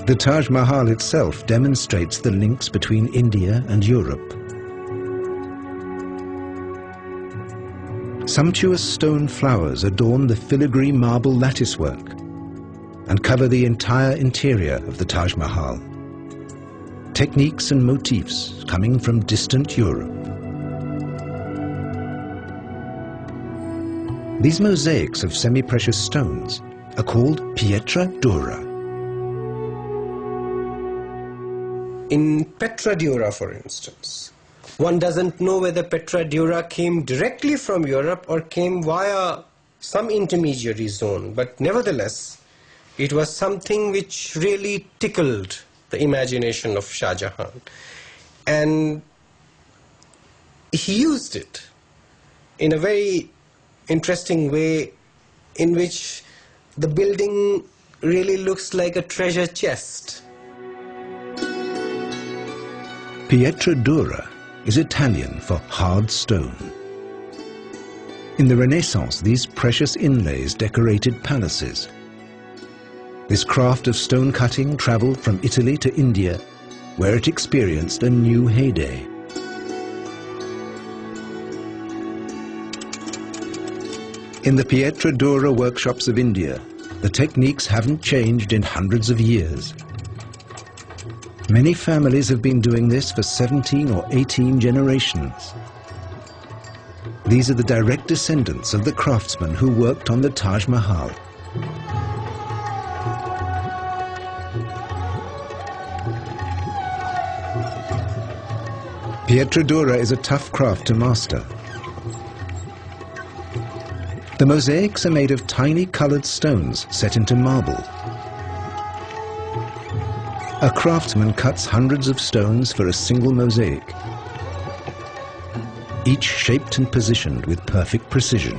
The Taj Mahal itself demonstrates the links between India and Europe. Sumptuous stone flowers adorn the filigree marble latticework and cover the entire interior of the Taj Mahal. Techniques and motifs coming from distant Europe. These mosaics of semi-precious stones are called pietra dura. In Petra Dura, for instance, one doesn't know whether Petra Dura came directly from Europe or came via some intermediary zone, but nevertheless, it was something which really tickled the imagination of Shah Jahan. And he used it in a very interesting way in which the building really looks like a treasure chest. Pietra dura is Italian for hard stone. In the Renaissance, these precious inlays decorated palaces. This craft of stone cutting traveled from Italy to India, where it experienced a new heyday. In the Pietra dura workshops of India, the techniques haven't changed in hundreds of years. Many families have been doing this for 17 or 18 generations. These are the direct descendants of the craftsmen who worked on the Taj Mahal. Pietra dura is a tough craft to master. The mosaics are made of tiny colored stones set into marble. A craftsman cuts hundreds of stones for a single mosaic, each shaped and positioned with perfect precision.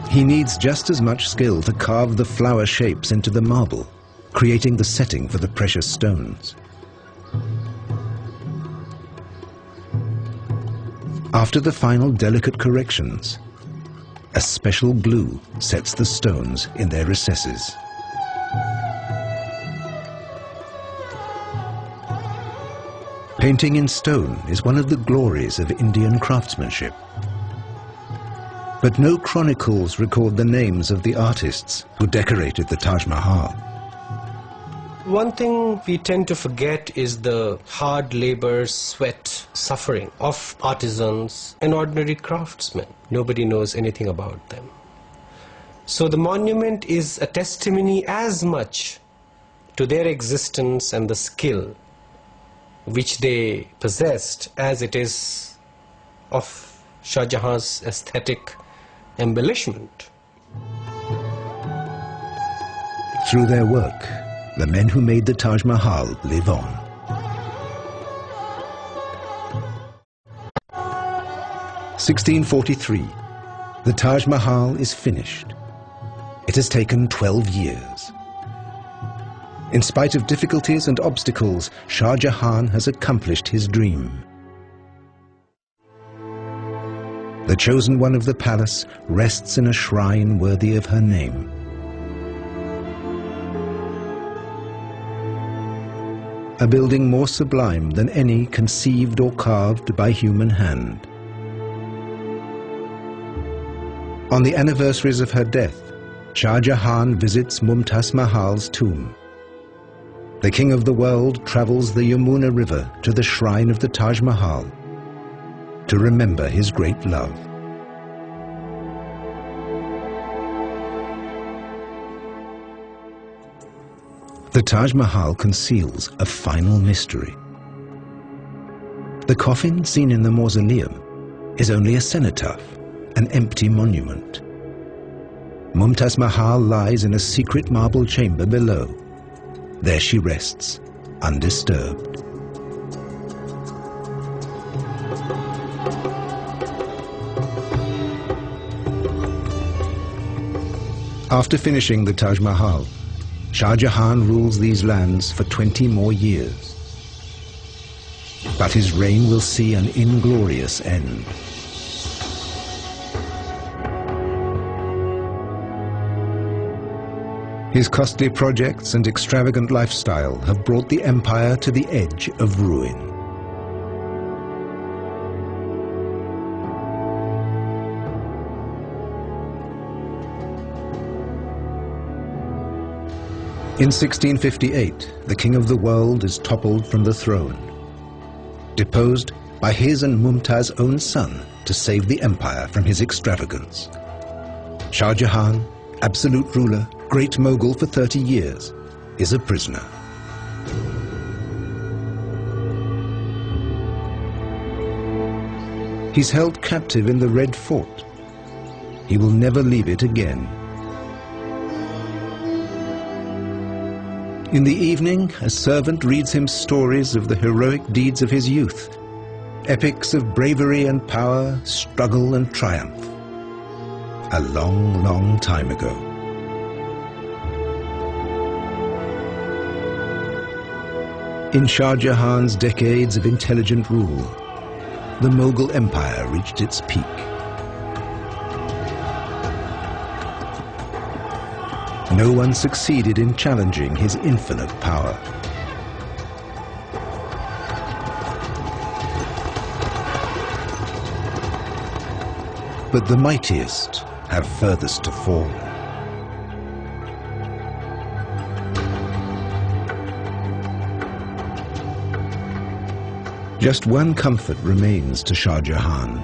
He needs just as much skill to carve the flower shapes into the marble, creating the setting for the precious stones. After the final delicate corrections, a special glue sets the stones in their recesses. Painting in stone is one of the glories of Indian craftsmanship. But no chronicles record the names of the artists who decorated the Taj Mahal. One thing we tend to forget is the hard labor, sweat, suffering of artisans and ordinary craftsmen. Nobody knows anything about them. So the monument is a testimony as much to their existence and the skill which they possessed as it is of Shah Jahan's aesthetic embellishment. Through their work, the men who made the Taj Mahal live on. (1643). The Taj Mahal is finished. It has taken 12 years. In spite of difficulties and obstacles, Shah Jahan has accomplished his dream. The chosen one of the palace rests in a shrine worthy of her name. A building more sublime than any conceived or carved by human hand. On the anniversaries of her death, Shah Jahan visits Mumtaz Mahal's tomb. The king of the world travels the Yamuna River to the shrine of the Taj Mahal to remember his great love. The Taj Mahal conceals a final mystery. The coffin seen in the mausoleum is only a cenotaph, an empty monument. Mumtaz Mahal lies in a secret marble chamber below. There she rests, undisturbed. After finishing the Taj Mahal, Shah Jahan rules these lands for 20 more years. But his reign will see an inglorious end. His costly projects and extravagant lifestyle have brought the empire to the edge of ruin. In 1658, the king of the world is toppled from the throne, deposed by his and Mumtaz's own son to save the empire from his extravagance. Shah Jahan, absolute ruler, great mogul for 30 years, is a prisoner. He's held captive in the Red Fort. He will never leave it again. In the evening, a servant reads him stories of the heroic deeds of his youth, epics of bravery and power, struggle and triumph. A long, long time ago. In Shah Jahan's decades of intelligent rule, the Mughal Empire reached its peak. No one succeeded in challenging his infinite power. But the mightiest have furthest to fall. Just one comfort remains to Shah Jahan.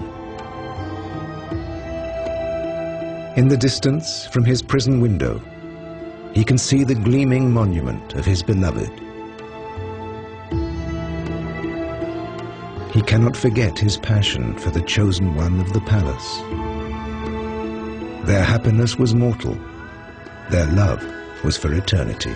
In the distance, from his prison window, he can see the gleaming monument of his beloved. He cannot forget his passion for the chosen one of the palace. Their happiness was mortal. Their love was for eternity.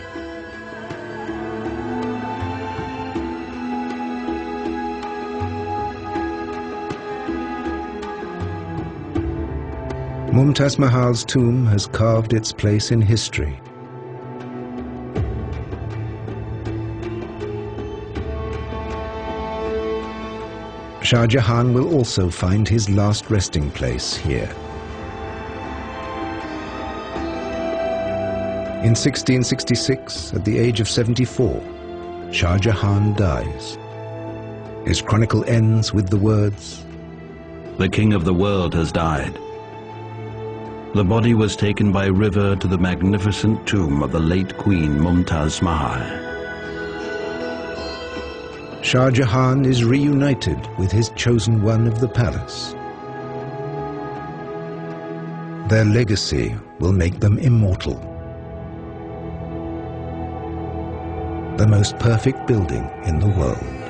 Mumtaz Mahal's tomb has carved its place in history. Shah Jahan will also find his last resting place here. In 1666, at the age of 74, Shah Jahan dies. His chronicle ends with the words, "The king of the world has died. The body was taken by river to the magnificent tomb of the late Queen Mumtaz Mahal." Shah Jahan is reunited with his chosen one of the palace. Their legacy will make them immortal. The most perfect building in the world.